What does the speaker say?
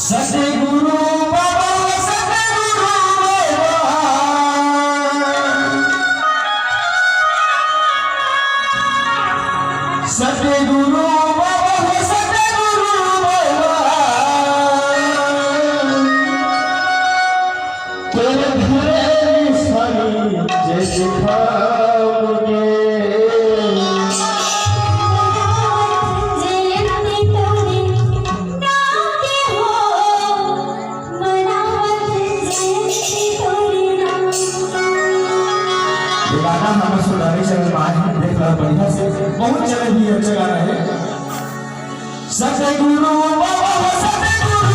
सतगुरु बाबा सतगुरु बाबा सतगुरु बाबा सतगुरु बाबा तेरे घर सारी जैसे खाओगे गाना हम सुनाने चले आज देख रहा बढ़िया से बहुत चले भी अच्छा गाना है सतगुरु बाबा सतगुरु